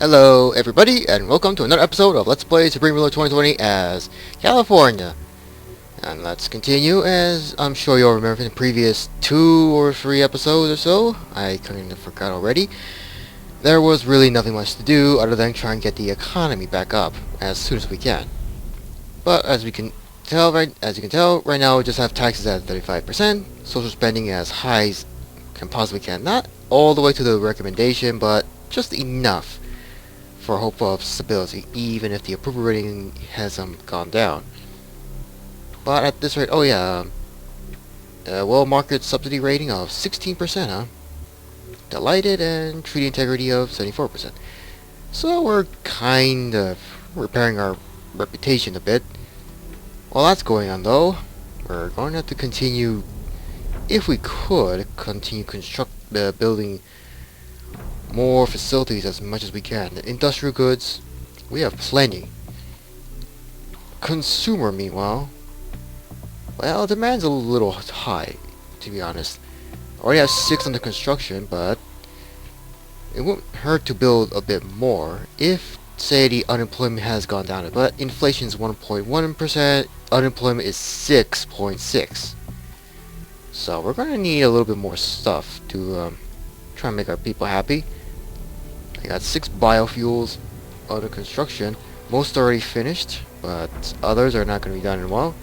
Hello everybody and welcome to another episode of Let's Play Supreme Ruler 2020 as California. And let's continue. As I'm sure you'll remember from the previous 2 or 3 episodes or so, I kind of forgot already, there was really nothing much to do other than try and get the economy back up as soon as we can. But as you can tell right now we just have taxes at 35%, social spending as high as can possibly can. Not all the way to the recommendation, but just enough for hope of stability, even if the approval rating has gone down. But at this rate, well, market subsidy rating of 16%, huh? Delighted, and treaty integrity of 74%. So we're kind of repairing our reputation a bit. While that's going on, though, we're going to have to continue, if we could, continue building more facilities as much as we can. The industrial goods, we have plenty. Consumer, meanwhile, well, demand's a little high, to be honest. Already have 6 under construction, but it won't hurt to build a bit more if, say, the unemployment has gone down. But inflation is 1.1%, unemployment is 6.6. So we're gonna need a little bit more stuff to try and make our people happy. I got 6 biofuels under construction. Most are already finished, but others are not going to be done in a while.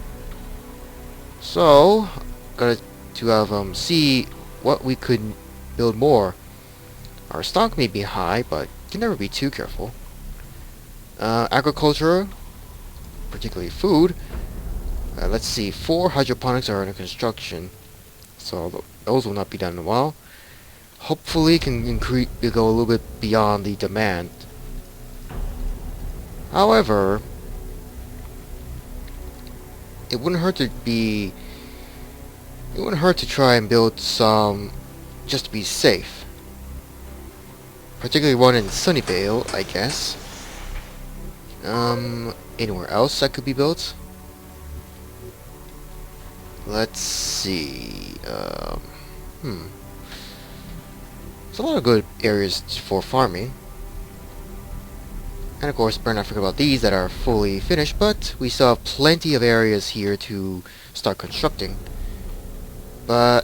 So, got to have see what we could build more. Our stock may be high, but can never be too careful. Agriculture, particularly food. Let's see, 4 hydroponics are under construction, so those will not be done in a while. Hopefully can go a little bit beyond the demand. However, it wouldn't hurt to try and build some just to be safe. Particularly one in Sunnyvale, I guess. Anywhere else that could be built? Let's see. There's a lot of good areas for farming. And of course, better not forget about these that are fully finished, but we still have plenty of areas here to start constructing. But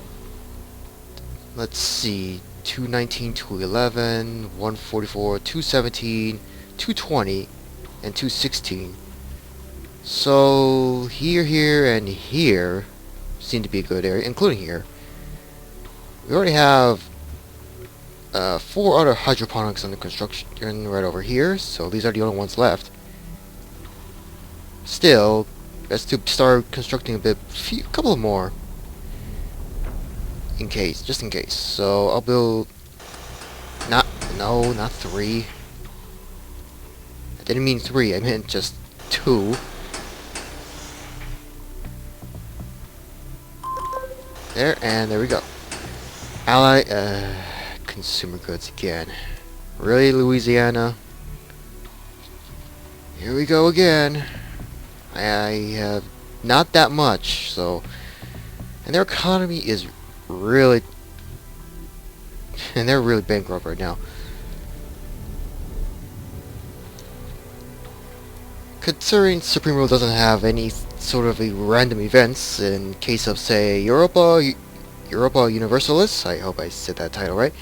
let's see, 219, 211, 144, 217, 220, and 216. So here, and here seem to be a good area, including here. We already have 4 other hydroponics under construction right over here, so these are the only ones left. Still, let's start constructing a couple more, just in case. So I'll build, not 3. I didn't mean 3, I meant just 2. There, and there we go. Consumer goods again. Really, Louisiana? Here we go again. I have not that much, so... And their economy is really... and they're really bankrupt right now. Considering Supreme Rule doesn't have any sort of a random events, in case of, say, Europa Universalis, I hope I said that title right,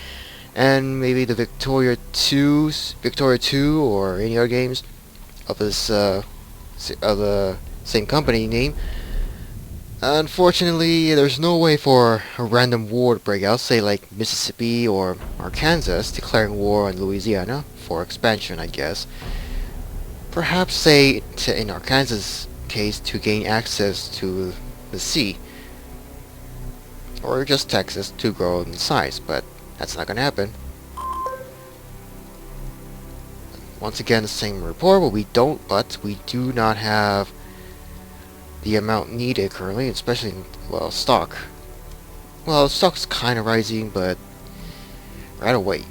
and maybe the Victoria 2, or any other games of this of the same company name. Unfortunately, there's no way for a random war to break out, say like Mississippi or Arkansas declaring war on Louisiana for expansion, I guess. Perhaps, say, in Arkansas' case, to gain access to the sea. Or just Texas to grow in size, but that's not going to happen. Once again, the same report, but we do not have the amount needed currently, especially in, stock. Well, stock's kind of rising, but we're at a wait.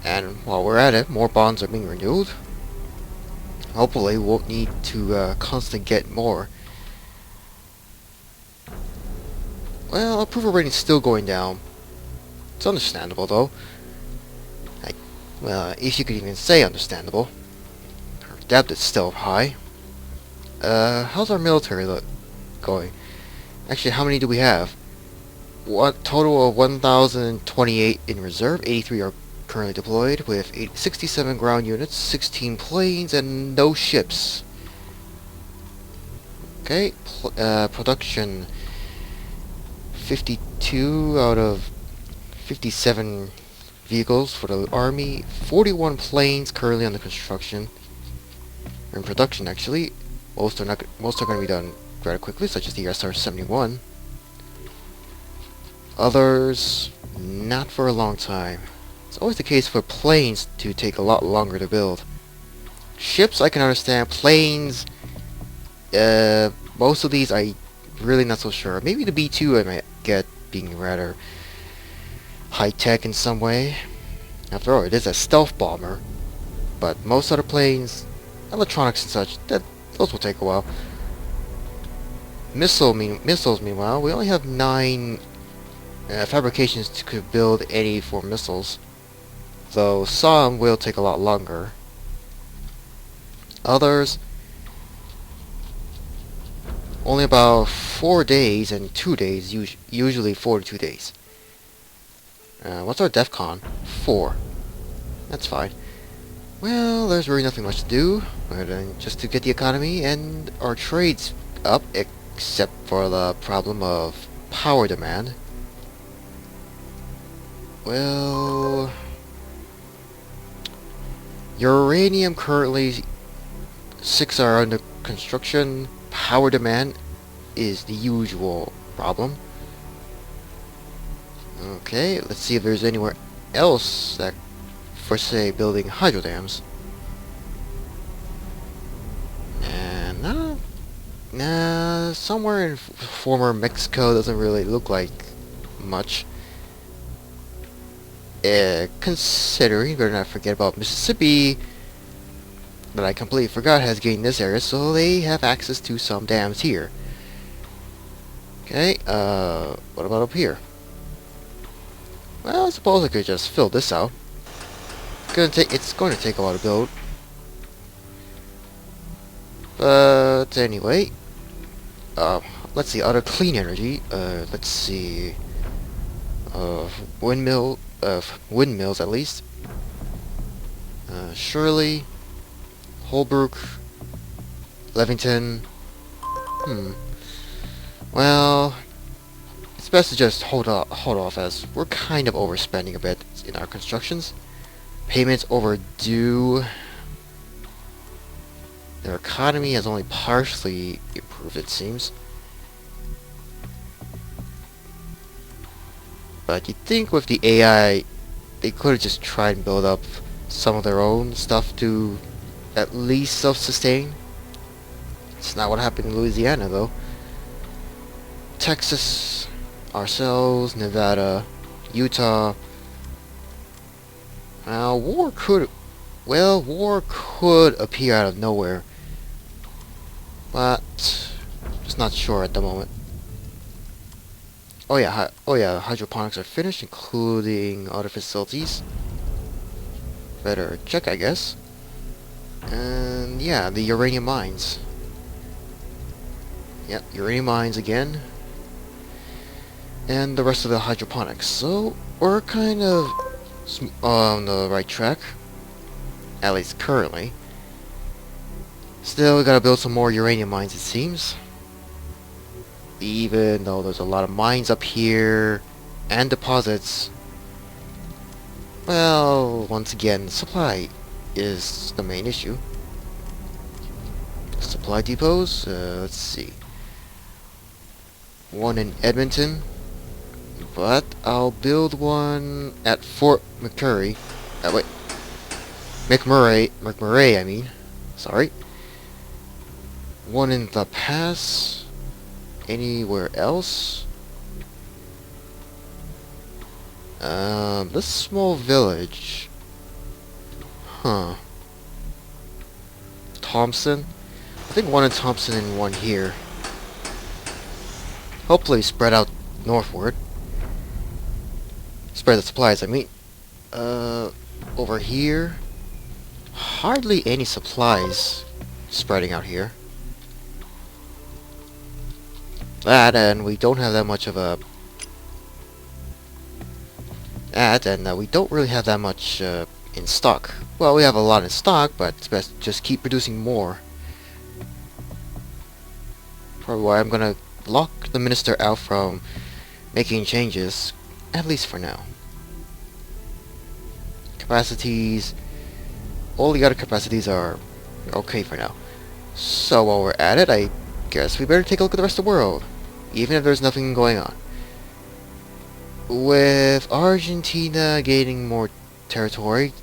And while we're at it, more bonds are being renewed. Hopefully, we won't need to constantly get more. Well, approval rating's still going down. It's understandable, though. Well, if you could even say understandable. Our debt is still high. How's our military look going? Actually, how many do we have? What total of 1,028 in reserve. 83 are currently deployed with 67 ground units, 16 planes, and no ships. Okay, production 52 out of 57 vehicles for the army, 41 planes currently under construction, or in production actually. Most are going to be done rather quickly, such as the SR-71. Others, not for a long time. It's always the case for planes to take a lot longer to build. Ships I can understand. Planes, most of these I really not so sure. Maybe the B-2 I might get being rather high-tech in some way. After all, it is a stealth bomber. But most other planes, electronics and such, those will take a while. Missiles, meanwhile, we only have 9 fabrications to build any 4 missiles, though some will take a lot longer. Others, only about 4 days and 2 days, usually 4 to 2 days. What's our DEFCON? 4. That's fine. Well, there's really nothing much to do other than just to get the economy and our trades up, except for the problem of power demand. Well, uranium currently 6 are under construction. Power demand is the usual problem. Okay, let's see if there's anywhere else that, for say, building hydro dams. And nah, somewhere in former Mexico doesn't really look like much. Considering, better not forget about Mississippi, that I completely forgot has gained this area, so they have access to some dams here. Okay, what about up here? Well, I suppose I could just fill this out. It's going to take a while to build. But anyway, let's see, other clean energy. Let's see, windmills at least. Shirley, Holbrook, Levington. Well, it's best to just hold off, as we're kind of overspending a bit in our constructions. Payments overdue. Their economy has only partially improved, it seems. But you'd think with the AI, they could have just tried and build up some of their own stuff to at least self-sustain. It's not what happened in Louisiana, though. Texas, ourselves, Nevada, Utah. Now, war could appear out of nowhere, but just not sure at the moment. Oh yeah, hydroponics are finished, including other facilities. Better check, I guess. And yeah, the uranium mines. Yep, uranium mines again. And the rest of the hydroponics. So, we're kind of on the right track. At least currently. Still, we gotta build some more uranium mines, it seems. Even though there's a lot of mines up here and deposits. Well, once again, supply is the main issue. Supply depots, let's see. One in Edmonton, but I'll build one at Fort McMurray. McMurray, I mean. Sorry. One in the Pass. Anywhere else? This small village. Huh. Thompson? I think one in Thompson and one here. Hopefully spread out northward. Spread the supplies, I mean. over here, hardly any supplies spreading out here. That, and we don't have that much of a... we don't really have that much in stock. Well, we have a lot in stock, but it's best to just keep producing more. Probably why I'm gonna lock the minister out from making changes, at least for now. Capacities, all the other capacities are okay for now. So while we're at it, I guess we better take a look at the rest of the world, even if there's nothing going on. With Argentina gaining more territory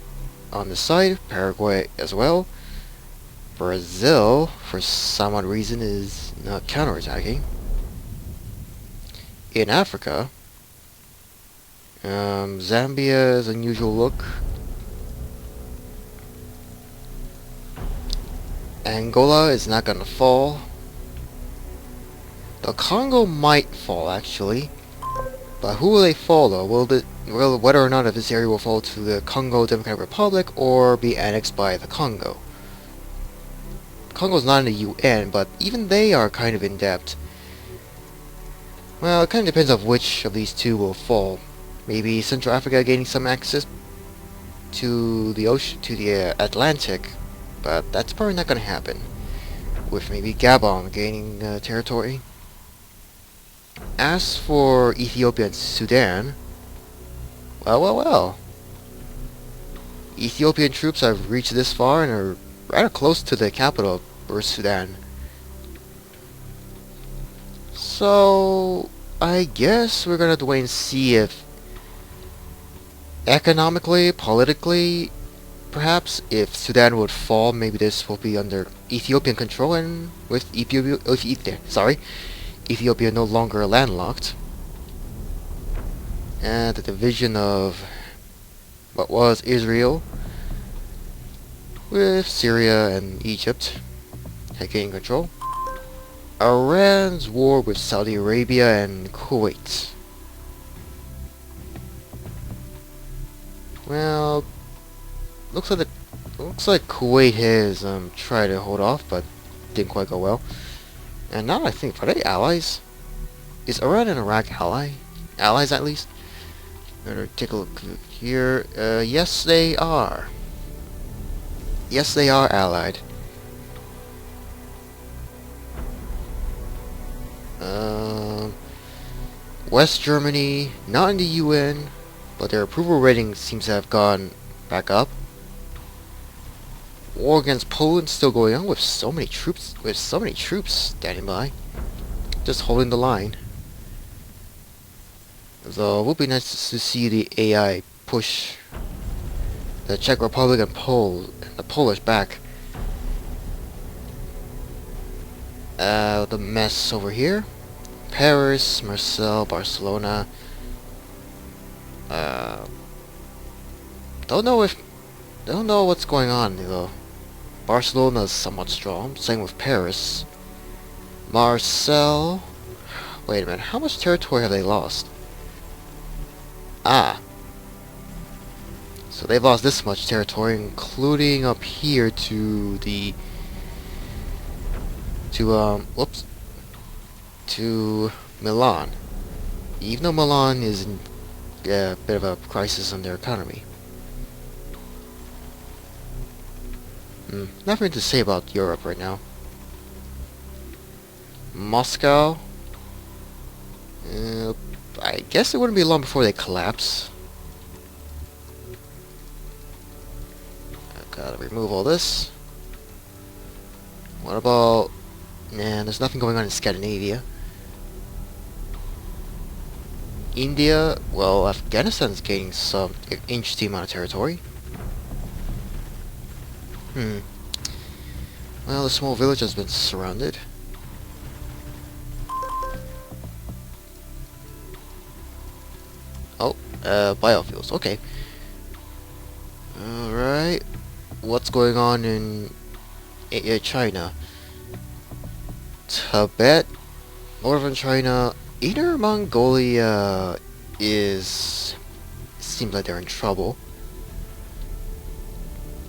on the side, Paraguay as well, Brazil, for some odd reason, is not counterattacking. In Africa, Zambia's unusual look. Angola is not gonna fall. The Congo might fall, actually. But who will they fall, though? Will whether or not if this area will fall to the Congo Democratic Republic or be annexed by the Congo? Congo's not in the UN, but even they are kind of in debt. Well, it kind of depends on which of these two will fall. Maybe Central Africa gaining some access to the ocean, to the Atlantic, but that's probably not going to happen. With maybe Gabon gaining territory. As for Ethiopia and Sudan, well. Ethiopian troops have reached this far and are rather close to the capital of Sudan. So, I guess we're gonna have to wait and see if economically, politically, perhaps, if Sudan would fall, maybe this will be under Ethiopian control, and with Ethiopia no longer landlocked. And the division of what was Israel with Syria and Egypt taking control. Iran's war with Saudi Arabia and Kuwait. Well, looks like Kuwait has tried to hold off, but didn't quite go well. And now I think, are they allies? Is Iran and Iraq allies at least? Better take a look here. Yes, they are. Yes, they are allied. West Germany, not in the UN, but their approval rating seems to have gone back up. War against Poland still going on with so many troops standing by, just holding the line. Though it would be nice to see the AI push the Czech Republic and the Polish back. The mess over here. Paris, Marseille, Barcelona. Don't know what's going on though. Barcelona is somewhat strong. Same with Paris. Marseille. Wait a minute. How much territory have they lost? Ah. So they've lost this much territory, including up here to Milan. Even though Milan is in a bit of a crisis on their economy. Nothing to say about Europe right now. Moscow. I guess it wouldn't be long before they collapse. I've gotta remove all this. What about... Nah, there's nothing going on in Scandinavia. India, well, Afghanistan's gaining some interesting amount of territory. Well, the small village has been surrounded. Oh, biofuels, okay. Alright. What's going on in China? Tibet, Northern China, Inner Mongolia seems like they're in trouble.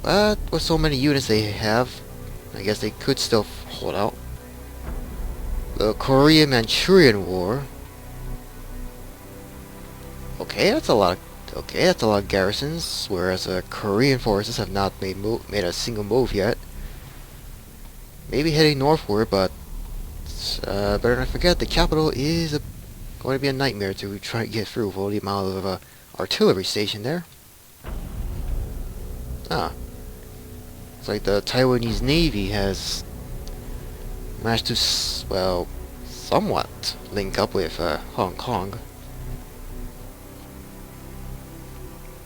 But with so many units they have, I guess they could still hold out. The Korean-Manchurian War. Okay, that's a lot. Okay, that's a lot of garrisons, whereas the Korean forces have not made a single move yet. Maybe heading northward, but better not forget the capital is going to be a nightmare to try and get through with all the amount of artillery stationed there. Ah, it's like the Taiwanese Navy has managed to, well, somewhat link up with Hong Kong.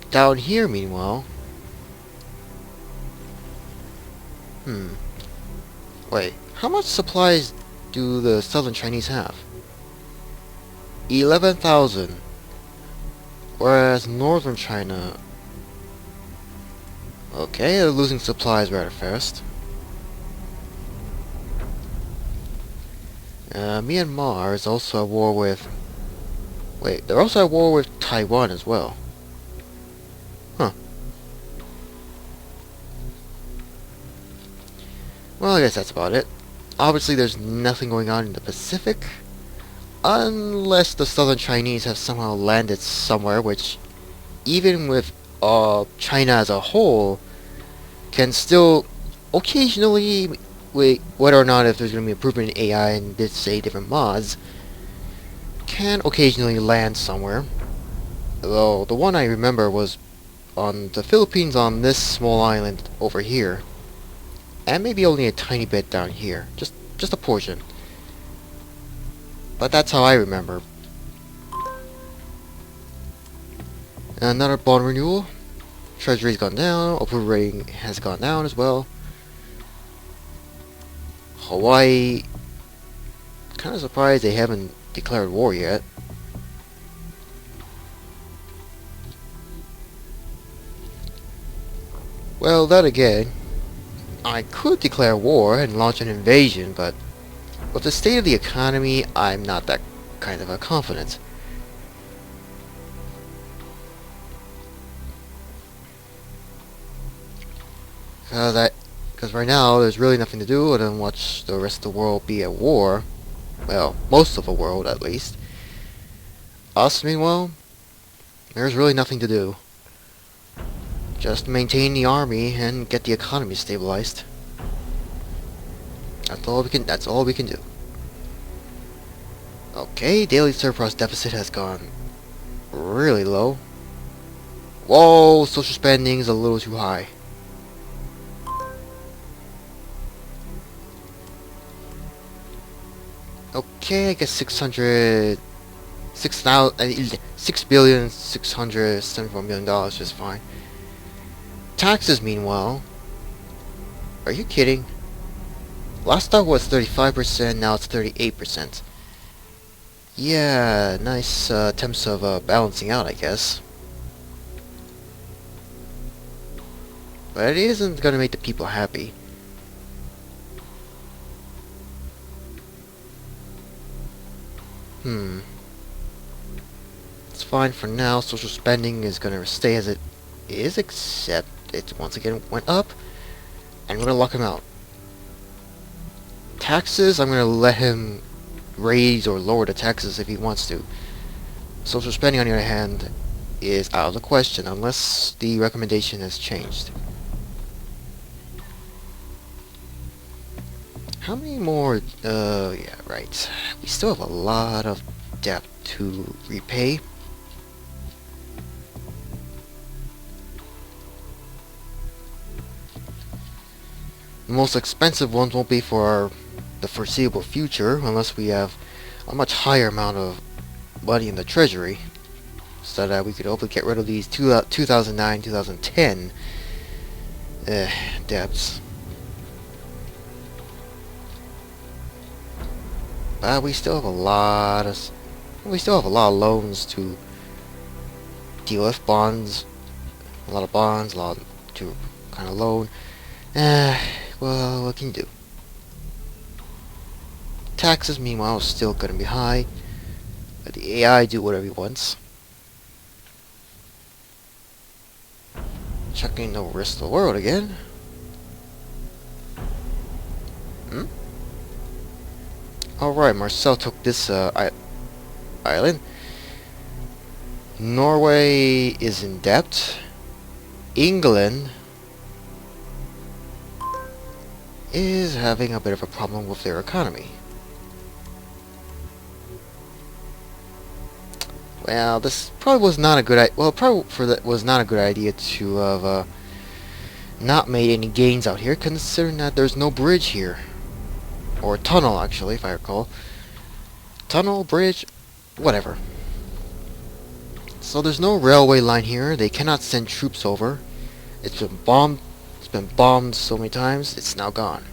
Down here, meanwhile... Wait, how much supplies do the Southern Chinese have? 11,000. Whereas Northern China... Okay, they're losing supplies rather fast. Myanmar is also at war with... Wait, they're also at war with Taiwan as well. Huh. Well, I guess that's about it. Obviously, there's nothing going on in the Pacific. Unless the Southern Chinese have somehow landed somewhere, which, even with China as a whole, can still occasionally, whether or not if there's going to be improvement in AI and say different mods, can occasionally land somewhere. Though the one I remember was on the Philippines, on this small island over here, and maybe only a tiny bit down here, just a portion. But that's how I remember. Another bond renewal. Treasury's gone down. Approval rating has gone down as well. Hawaii. Kind of surprised they haven't declared war yet. Well, then again, I could declare war and launch an invasion, but with the state of the economy, I'm not that kind of a confident. Because right now, there's really nothing to do other than watch the rest of the world be at war. Well, most of the world, at least. Us, meanwhile, there's really nothing to do. Just maintain the army and get the economy stabilized. That's all we can do. Okay, daily surplus deficit has gone really low. Whoa, social spending is a little too high. Okay, I guess 6,674,000,000 is fine. Taxes, meanwhile, are you kidding? Last time was 35%, now it's 38%. Yeah, nice attempts of balancing out, I guess. But it isn't gonna make the people happy. It's fine for now. Social spending is gonna stay as it is, except it once again went up, and we're gonna lock him out. Taxes, I'm gonna let him raise or lower the taxes if he wants to. Social spending, on the other hand, is out of the question unless the recommendation has changed. How many more? Yeah, right. We still have a lot of debt to repay. The most expensive ones won't be for the foreseeable future unless we have a much higher amount of money in the treasury, so that we could hopefully get rid of these 2009, 2010 debts. But we still have a lot of loans to deal with. Bonds, a lot of bonds, a lot to kind of loan. Well, what can you do? Taxes, meanwhile, is still gonna be high. Let the AI do whatever he wants. Checking the rest of the world again. Alright, Marcel took this island. Norway is in debt. England is having a bit of a problem with their economy. Well, this probably was not a good idea. Well, probably was not a good idea to have not made any gains out here, considering that there's no bridge here. Or tunnel, actually, if I recall. Tunnel, bridge, whatever. So there's no railway line here. They cannot send troops over. It's been bombed. It's been bombed so many times. It's now gone.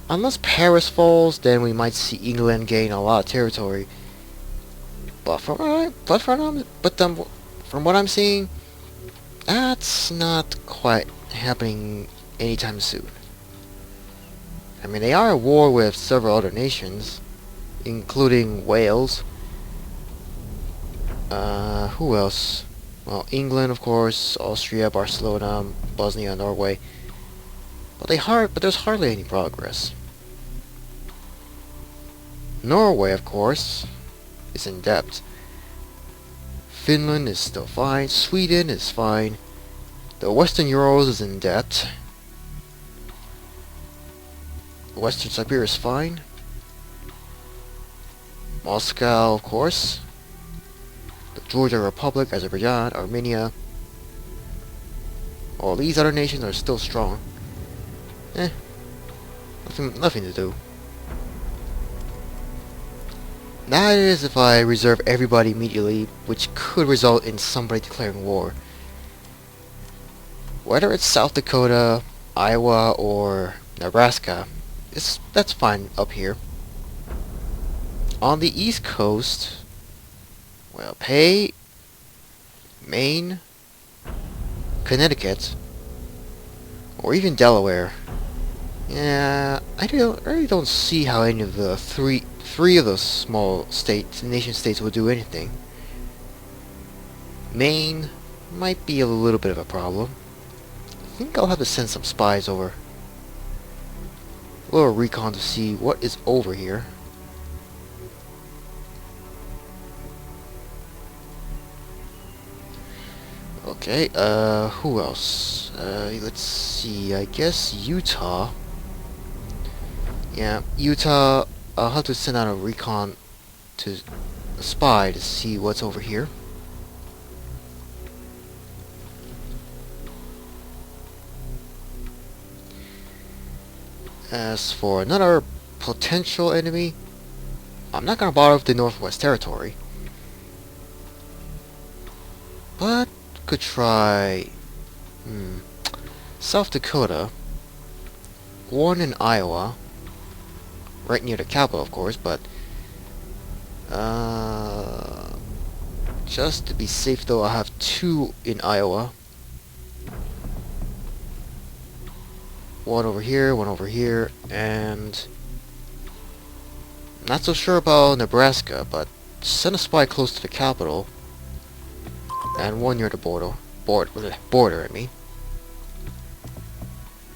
Unless Paris falls, then we might see England gain a lot of territory. But from what I'm seeing, that's not quite happening anytime soon. I mean, they are at war with several other nations, including Wales. Who else? Well, England, of course, Austria, Barcelona, Bosnia, Norway. But there's hardly any progress. Norway, of course, is in debt. Finland is still fine. Sweden is fine. The Western Urals is in debt. Western Siberia is fine. Moscow, of course. The Georgia Republic, Azerbaijan, Armenia. All these other nations are still strong. Nothing to do. That is if I reserve everybody immediately, which could result in somebody declaring war. Whether it's South Dakota, Iowa, or Nebraska, that's fine up here. On the East Coast, well, Maine, Connecticut, or even Delaware. Yeah, I really don't see how any of the three of those small nation states will do anything. Maine might be a little bit of a problem. I think I'll have to send some spies over. A little recon to see what is over here. Okay, who else? Let's see, I guess Utah. Yeah, Utah, I'll have to send out a recon to a spy to see what's over here. As for another potential enemy, I'm not gonna bother with the Northwest Territory. But could try South Dakota, one in Iowa, right near the capital, of course, but just to be safe though, I'll have two in Iowa. One over here, and not so sure about Nebraska, but send a spy close to the capital, and one near the border, I mean.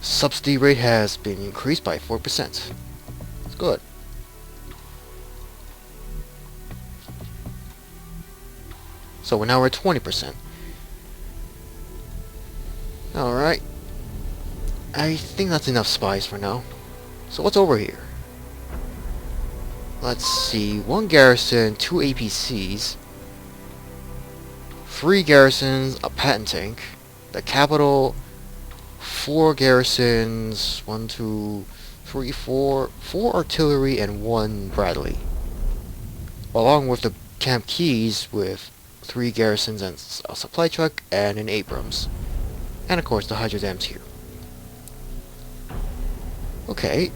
Subsidy rate has been increased by 4%. It's good. So now we're at 20%. Alright. I think that's enough spies for now. So what's over here? Let's see. 1 garrison, 2 APCs, 3 garrisons, a patent tank, the capital, 4 garrisons, 1, 2, 3, 4 artillery, and 1 Bradley. Along with the Camp Keys with 3 garrisons and a supply truck and an Abrams. And of course the hydro dams here. Okay,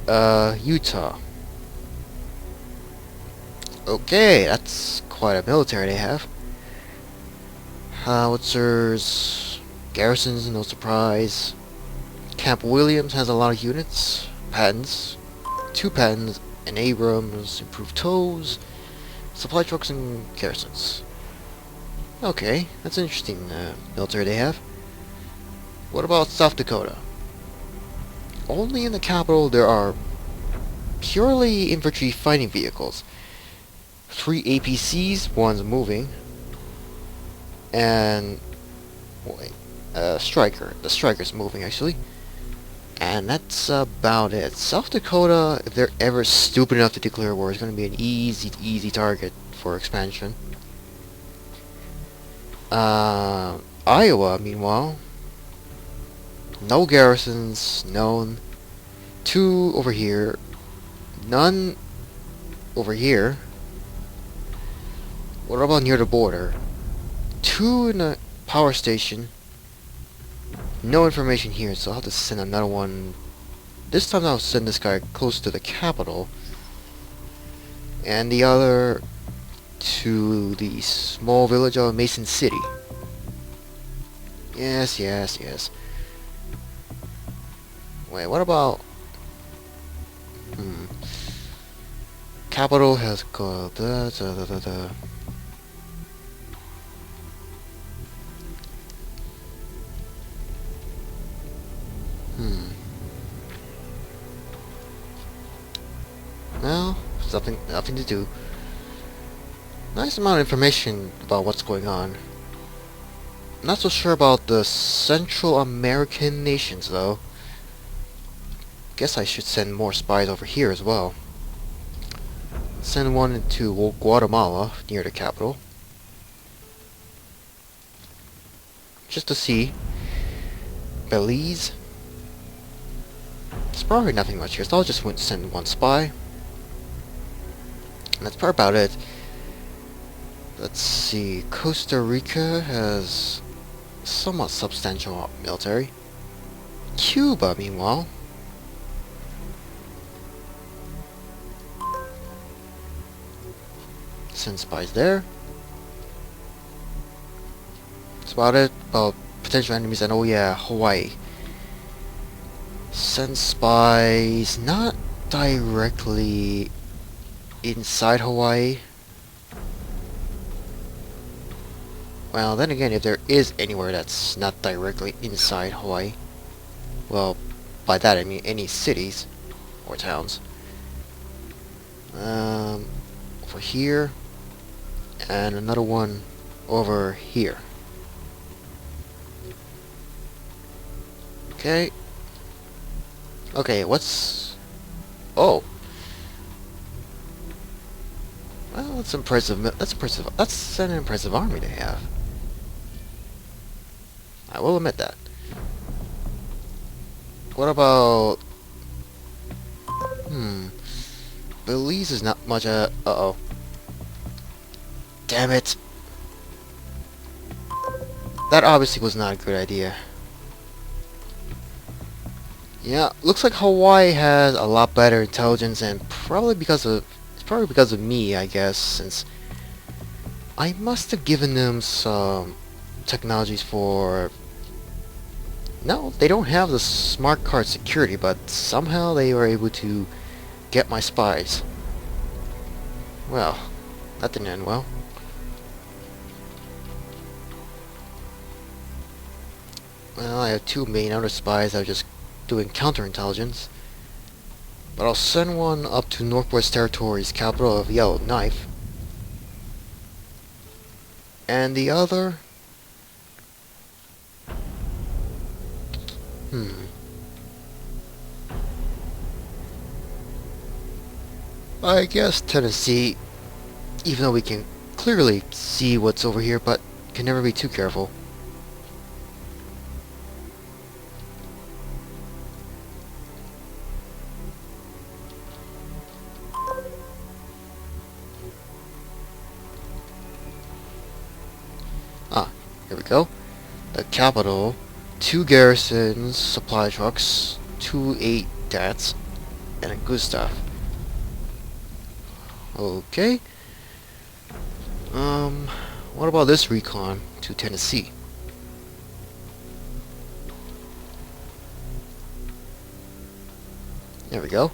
Utah. Okay, that's quite a military they have. Howitzers, garrisons, no surprise. Camp Williams has a lot of units, patents, 2 patents, an Abrams, improved tows, supply trucks, and garrisons. Okay, that's interesting military they have. What about South Dakota? Only in the capital there are purely infantry fighting vehicles. 3 APCs, one's moving, and wait, Striker. The Striker's moving actually. And that's about it. South Dakota, if they're ever stupid enough to declare war, is going to be an easy target for expansion. Iowa, meanwhile, no garrisons known. 2 over here, none over here. What about near the border? 2 in a power station. No information here, so I'll have to send another one. This time I'll send this guy close to the capital. And the other to the small village of Mason City. Yes. Wait, what about... Capital has got... Well, nothing to do. Nice amount of information about what's going on. Not so sure about the Central American nations, though. Guess I should send more spies over here as well. Send one into Guatemala, near the capital. Just to see. Belize. There's probably nothing much here, so I'll just send one spy. And that's probably about it. Let's see. Costa Rica has somewhat substantial military. Cuba, meanwhile. Send spies there. That's about it. About potential enemies, and oh yeah, Hawaii. Send spies not directly inside Hawaii. Well, then again, if there is anywhere that's not directly inside Hawaii, well, by that I mean any cities or towns. Over here, and another one over here. Okay. Okay, what's... Oh. Well, that's impressive. That's impressive. That's an impressive army they have. I will admit that. What about... Belize is not much uh-oh. Damn it. That obviously was not a good idea. Yeah, looks like Hawaii has a lot better intelligence, and it's probably because of me, I guess, since I must have given them some technologies for... No, they don't have the smart card security, but somehow they were able to get my spies. Well, that didn't end well. Well, I have 2 main other spies that are just doing counterintelligence. But I'll send one up to Northwest Territories, capital of Yellowknife. And the other... I guess Tennessee, even though we can clearly see what's over here, but can never be too careful. Here we go. The capital, 2 garrisons, supply trucks, 2 8 DATs, and a good stuff. Okay. What about this recon to Tennessee? There we go.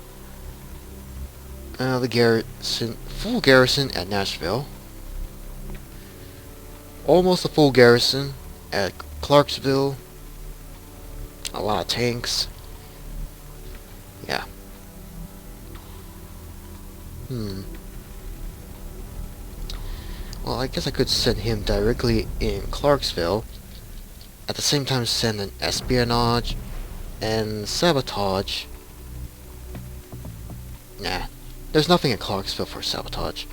The garrison, full garrison at Nashville. Almost a full garrison at Clarksville. A lot of tanks. Yeah. Well, I guess I could send him directly in Clarksville. At the same time send an espionage and sabotage. Nah. There's nothing in Clarksville for sabotage.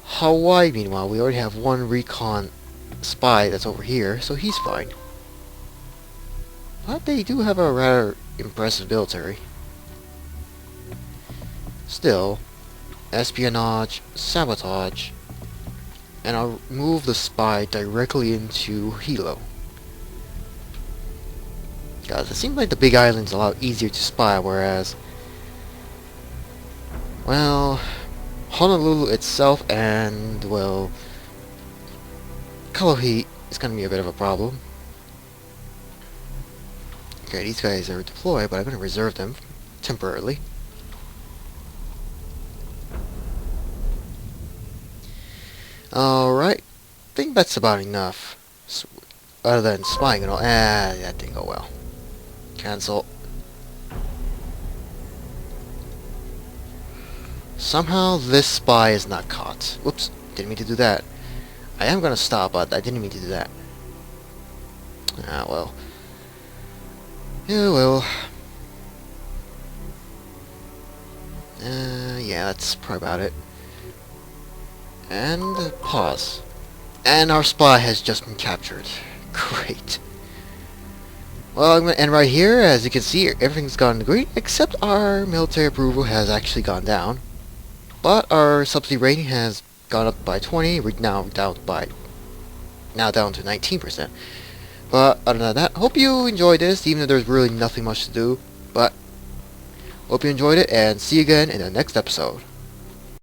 Hawaii, meanwhile, we already have one recon spy that's over here, so he's fine. But they do have a rather impressive military. Still, espionage, sabotage, and I'll move the spy directly into Hilo. Guys, it seems like the Big Island's a lot easier to spy, whereas, well, Honolulu itself and, well, Kalohi is going to be a bit of a problem. Okay, these guys are deployed, but I'm going to reserve them temporarily. Alright, I think that's about enough. Other than spying and all. That didn't go well. Cancel. Somehow this spy is not caught. Whoops, didn't mean to do that. I am gonna stop, but I didn't mean to do that. Ah, well. Yeah, well. Yeah, that's probably about it. And pause. And our spy has just been captured. Great. Well, I'm going to end right here. As you can see, everything's gone great, except our military approval has actually gone down. But our subsidy rating has gone up by 20. We're now down to 19%. But other than that, hope you enjoyed this, even though there's really nothing much to do. But hope you enjoyed it, and see you again in the next episode.